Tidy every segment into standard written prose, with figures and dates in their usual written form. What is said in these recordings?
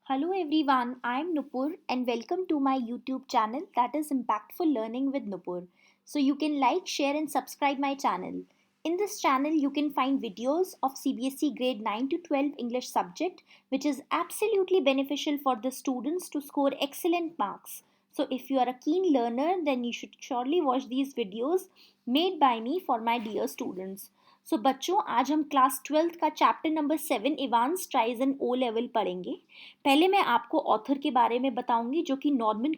Hello everyone, I am Nupur and welcome to my YouTube channel that is Impactful Learning with Nupur. So you can like, share and subscribe my channel. In this channel you can find videos of CBSE grade 9 to 12 English subject which is absolutely beneficial for the students to score excellent marks. So if you are a keen learner then you should surely watch these videos made by me for my dear students. So बच्चों आज हम class 12th का chapter number 7 Evans trials and O level पढ़ेंगे. पहले मैं आपको author के बारे में बताऊंगी जो कि नॉर्मन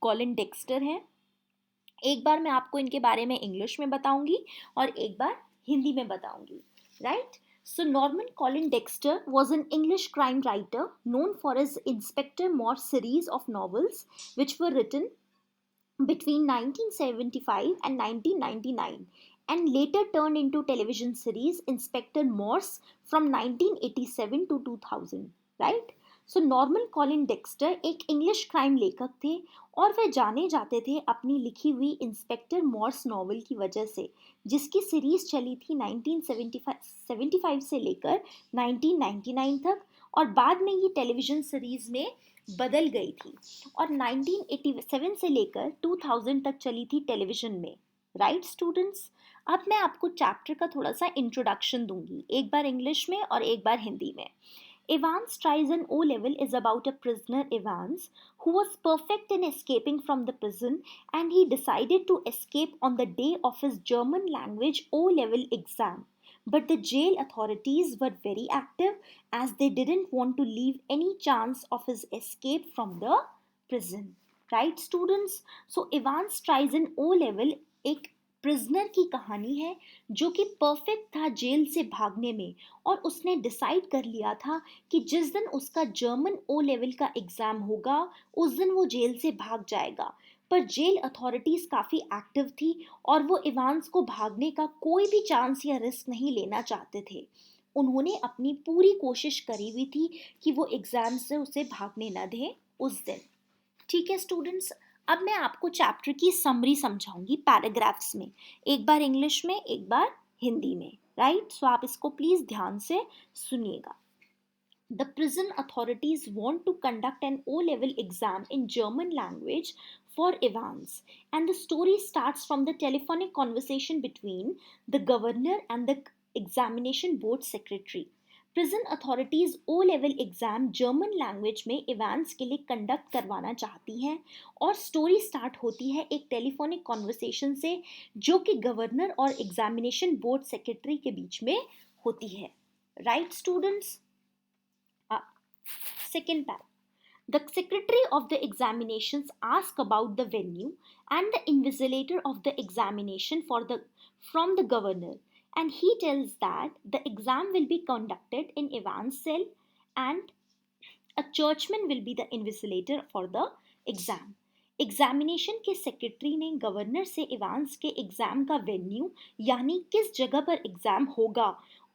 कॉलिन डेक्स्टर हैं. एक बार मैं आपको इनके बारे में इंग्लिश में बताऊंगी और एक बार हिंदी में बताऊंगी. Right. So Norman Colin Dexter was an English crime writer known for his Inspector Morse series of novels which were written between 1975 and 1999 and later turned into television series Inspector Morse from 1987 to 2000. Right? So Norman Colin Dexter एक English crime लेखक थे और वह जाने जाते थे अपनी लिखी हुई इंस्पेक्टर मॉर्स नॉवल की वजह से जिसकी सीरीज चली थी 1975 से लेकर 1999 तक और बाद में ये टेलीविज़न सीरीज में बदल गई थी और 1987 से लेकर 2000 तक चली थी टेलीविज़न में. Right students. अब मैं आपको चैप्टर का थोड़ा सा इंट्रोडक्शन दूंगी, एक बार इंग्लिश में और एक बार हिंदी में. Evans tries an O level is about a prisoner Evans who was perfect in escaping from the prison and he decided to escape on the day of his German language O level exam. But the jail authorities were very active as they didn't want to leave any chance of his escape from the prison. Right students? So Evans tries an O level एक prisoner की कहानी है जो कि perfect था jail से भागने में और उसने डिसाइड कर लिया था कि जिस दिन उसका जर्मन ओ लेवल का एग्ज़ाम होगा उस दिन वो जेल से भाग जाएगा. पर जेल अथॉरिटीज़ काफ़ी एक्टिव थी और वो इवांस को भागने का कोई भी चांस या रिस्क नहीं लेना चाहते थे. उन्होंने अपनी पूरी कोशिश करी हुई थी कि वो एग्ज़ाम से उसे भागने न दें उस दिन. ठीक है स्टूडेंट्स. अब मैं आपको चैप्टर की समरी समझाऊंगी पैराग्राफ्स में, एक बार इंग्लिश में एक बार हिंदी में. राइट. सो आप इसको प्लीज ध्यान से सुनिएगा. The prison authorities want to conduct an O-level exam in German language for Evans, and the story starts from the telephonic conversation between the governor and the examination board secretary. Prison authorities O level exam German language में Evans के लिए conduct करवाना चाहती हैं और story start होती है एक टेलीफोनिक कॉन्वर्सेशन से जो कि गवर्नर और एग्जामिनेशन बोर्ड सेक्रेटरी के बीच में होती है. Right students. Second part. The secretary of the examinations asks about the venue and the invigilator of the examination from the governor, and he tells that the exam will be conducted in Ivan's cell and a churchman will be the invigilator for the exam. Examination के secretary ने governor से Evans के exam का venue यानी किस जगह पर exam होगा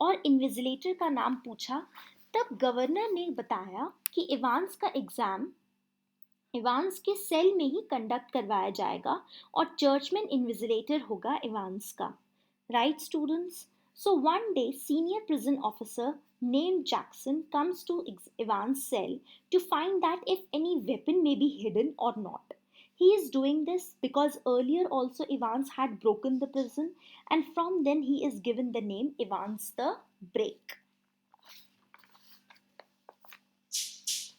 और इन्विजिलेटर का नाम पूछा. तब गवर्नर ने बताया कि इवांस का एग्ज़ाम इवांस के सेल में ही कंडक्ट करवाया जाएगा और चर्चमैन इन्विजिलेटर होगा इवांस का. Right students. So one day senior prison officer named Jackson comes to Ivan's cell to find that if any weapon may be hidden or not. He is doing this because earlier also Evans had broken the prison and from then he is given the name Evans the Break.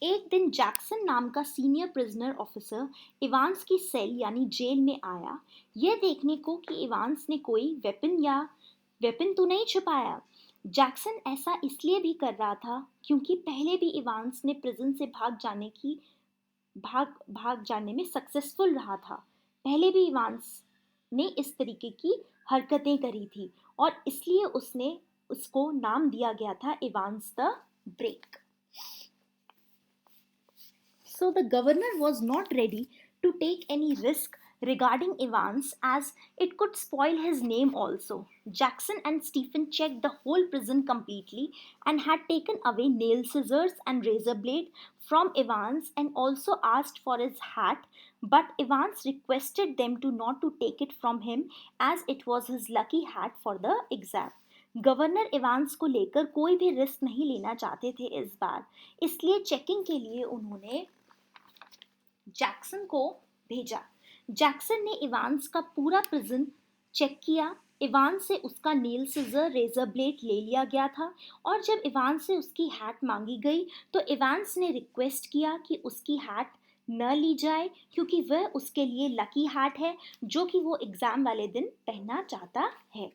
एक दिन Jackson नाम का senior prisoner officer Evans की cell यानी jail में आया यह देखने को कि इवांस ने कोई वेपन तो नहीं छुपाया. जैक्सन ऐसा इसलिए भी कर रहा था क्योंकि पहले भी इवांस ने प्रिजन से भाग जाने में सक्सेसफुल रहा था. पहले भी इवांस ने इस तरीके की हरकतें करी थी और इसलिए उसको नाम दिया गया था Evans the break. So the governor was not ready to take any risk regarding Evans as it could spoil his name also. Jackson and Stephen checked the whole prison completely and had taken away nail scissors and razor blade from Evans and also asked for his hat, but Evans requested them to not to take it from him as it was his lucky hat for the exam. Governor Evans को लेकर कोई भी risk नहीं लेना चाहते थे इस बार, इसलिए चेकिंग के लिए उन्होंने जैक्सन को भेजा। जैक्सन ने इवांस का पूरा प्रिजन चेक किया। इवांस से उसका नील सीजर रेजर ब्लेड ले लिया गया था और जब इवांस से उसकी हैट मांगी गई तो इवांस ने रिक्वेस्ट किया कि उसकी हैट न ली जाए क्योंकि वह उसके लिए लकी हैट है जो कि वो एग्जाम वाले दिन पहनना चाहता है।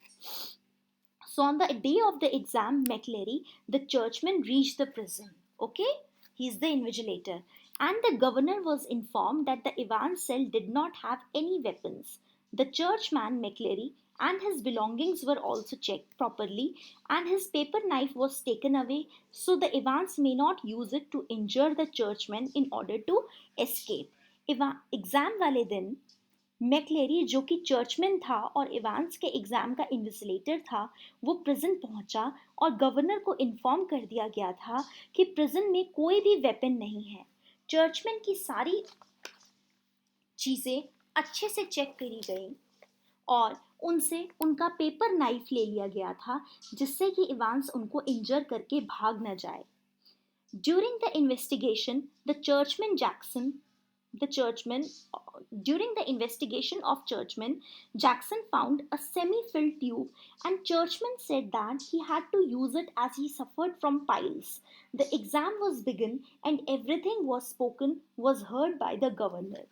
So on the day of the exam, McLeary, the churchman, reached the prison. Okay, he's the invigilator, and the governor was informed that the Evans cell did not have any weapons. The churchman McLeary and his belongings were also checked properly, and his paper knife was taken away so the Evans may not use it to injure the churchman in order to escape. Exam वाले दिन मैक्लेरी जो कि churchman था और Evans के exam का invigilator था, वो प्रिजन पहुंचा और गवर्नर को इन्फॉर्म कर दिया गया था कि प्रिजन में कोई भी वेपन नहीं है। चर्चमैन की सारी चीज़ें अच्छे से चेक करी गई और उनसे उनका पेपर नाइफ ले लिया गया था जिससे कि इवांस उनको इंजर करके भाग न जाए। During the investigation the churchman Jackson the churchman During the investigation of Churchman, Jackson found a semi-filled tube and Churchman said that he had to use it as he suffered from piles. The exam was begun and everything was heard by the governor.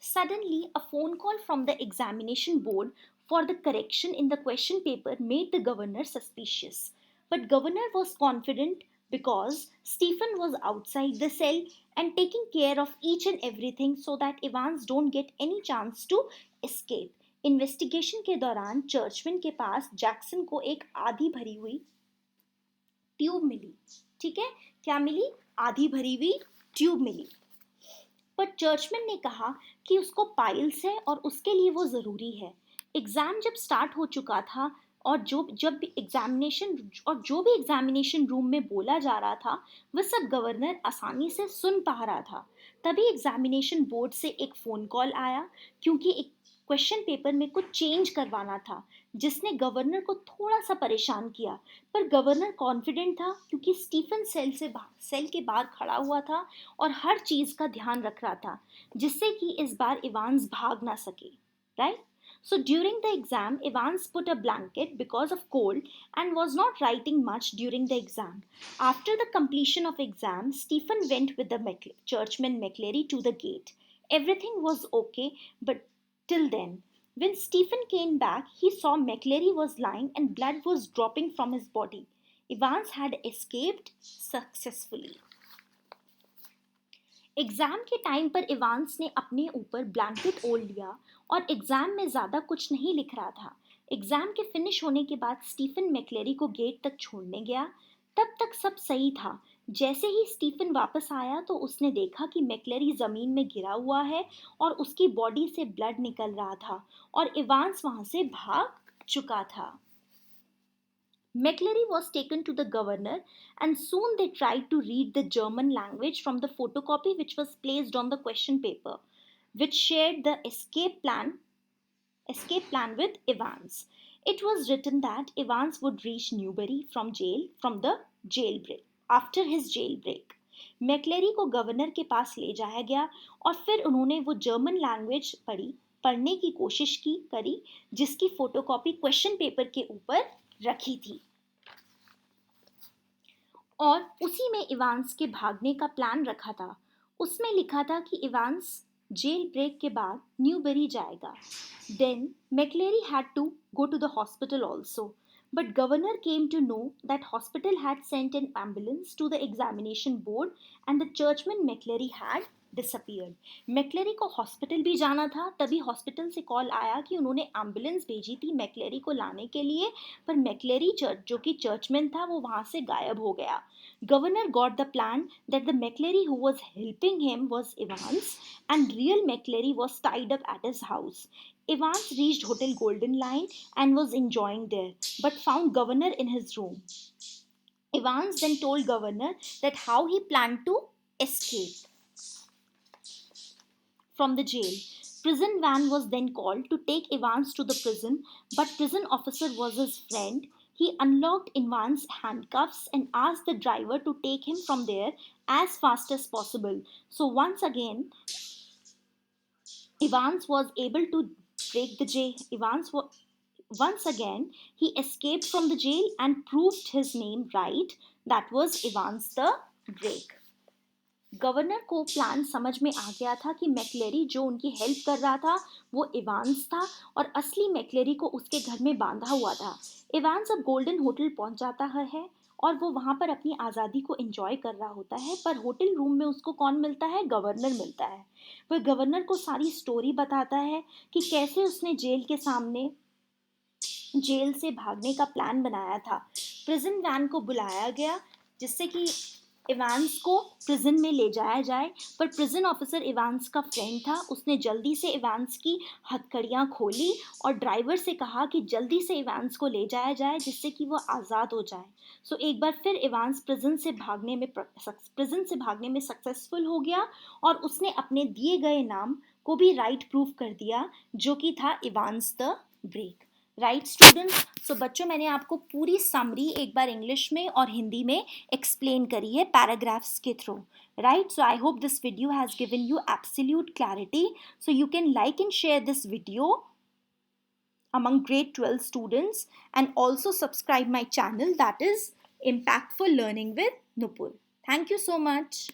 Suddenly a phone call from the examination board for the correction in the question paper made the governor suspicious, but governor was confident because Stephen was outside the cell and taking care of each and everything so that Evans don't get any chance to escape. Investigation के दौरान churchman के पास Jackson को एक आधी भरी हुई tube मिली। ठीक है, क्या मिली? आधी भरी हुई ट्यूब मिली। पर चर्चमैन ने कहा कि उसको पाइल्स है और उसके लिए वो ज़रूरी है। एग्ज़ाम जब स्टार्ट हो चुका था और जो भी एग्जामिनेशन रूम में बोला जा रहा था वह सब गवर्नर आसानी से सुन पा रहा था। तभी एग्जामिनेशन बोर्ड से एक फ़ोन कॉल आया क्योंकि एक क्वेश्चन पेपर में कुछ चेंज करवाना था जिसने गवर्नर को थोड़ा सा परेशान किया, पर गवर्नर कॉन्फिडेंट था क्योंकि स्टीफन सेल के बाहर खड़ा हुआ था और हर चीज़ का ध्यान रख रहा था जिससे कि इस बार इवांस भाग ना सके। Right? So during the exam, Evans put a blanket because of cold and was not writing much during the exam. After the completion of exam, Stephen went with the churchman McLeary to the gate. Everything was okay, but till then, when Stephen came back, he saw McLeary was lying and blood was dropping from his body. Evans had escaped successfully. Exam के time पर Evans ने अपने ऊपर blanket ओढ़ लिया और exam में ज़्यादा कुछ नहीं लिख रहा था। एग्ज़ाम के फिनिश होने के बाद स्टीफन मैक्लेरी को गेट तक छोड़ने गया। तब तक सब सही था। जैसे ही स्टीफन वापस आया तो उसने देखा कि मैक्लेरी ज़मीन में गिरा हुआ है और उसकी बॉडी से ब्लड निकल रहा था और इवांस वहाँ से भाग चुका था। McLeary was taken to the governor and soon they tried to read the German language from the photocopy which was placed on the question paper, which shared the escape plan with Evans. It was written that Evans would reach Newbury from the jailbreak after his jailbreak. मैक्लेरी को governor के पास ले जाया गया और फिर उन्होंने वो German language पढ़ने की कोशिश करी जिसकी फोटोकॉपी क्वेश्चन पेपर के ऊपर रखी थी और उसी में इवांस के भागने का प्लान रखा था। उसमें लिखा था कि इवांस जेल ब्रेक के बाद न्यूबरी जाएगा। Then McCleary had to go to the hospital also, but governor came to know that hospital had sent an ambulance to the examination board and the churchman McCleary had disappeared. McCleary को hospital भी जाना था, तभी hospital से call आया कि उन्होंने ambulance भेजी थी मैक्लेरी को लाने के लिए, पर मैक्लेरी जो कि चर्चमैन था वो वहाँ से गायब हो गया। Governor got the plan that the McLeary who was helping him was Evans and real McLeary was tied up at his house. Evans reached Hotel Golden Lion and was enjoying there, but found Governor in his room. Evans then told Governor that how he planned to escape from the jail. Prison van was then called to take Evans to the prison, but prison officer was his friend. He unlocked Ivan's handcuffs and asked the driver to take him from there as fast as possible. So once again, Evans was able to break the jail. Once again, he escaped from the jail and proved his name right. That was Evans the Great. Governor को plan समझ में आ गया था कि मैक्लेरी जो उनकी help कर रहा था वो इवांस था और असली मैक्लेरी को उसके घर में बांधा हुआ था। इवांस अब गोल्डन होटल पहुंच जाता है और वो वहां पर अपनी आज़ादी को एंजॉय कर रहा होता है, पर होटल रूम में उसको कौन मिलता है? गवर्नर मिलता है। वह गवर्नर को सारी स्टोरी बताता है कि कैसे उसने जेल से भागने का प्लान बनाया था। प्रिजन वैन को बुलाया गया जिससे कि इवांस को प्रिजन में ले जाया जाए, पर प्रिजन ऑफिसर इवांस का फ्रेंड था। उसने जल्दी से इवांस की हथकड़ियाँ खोली और ड्राइवर से कहा कि जल्दी से इवांस को ले जाया जाए जिससे कि वो आज़ाद हो जाए। सो एक बार फिर इवांस प्रिजन से भागने में सक्सेसफुल हो गया और उसने अपने दिए गए नाम को भी राइट प्रूफ कर दिया, जो कि था Evans the break. Right students, so बच्चों मैंने आपको पूरी समरी एक बार इंग्लिश में और हिंदी में एक्सप्लेन करी है पैराग्राफ्स के through. Right, so I hope this video has given you absolute clarity, so you can like and share this video among grade 12 students and also subscribe my channel, that is Impactful Learning with Nupur. Thank you so much.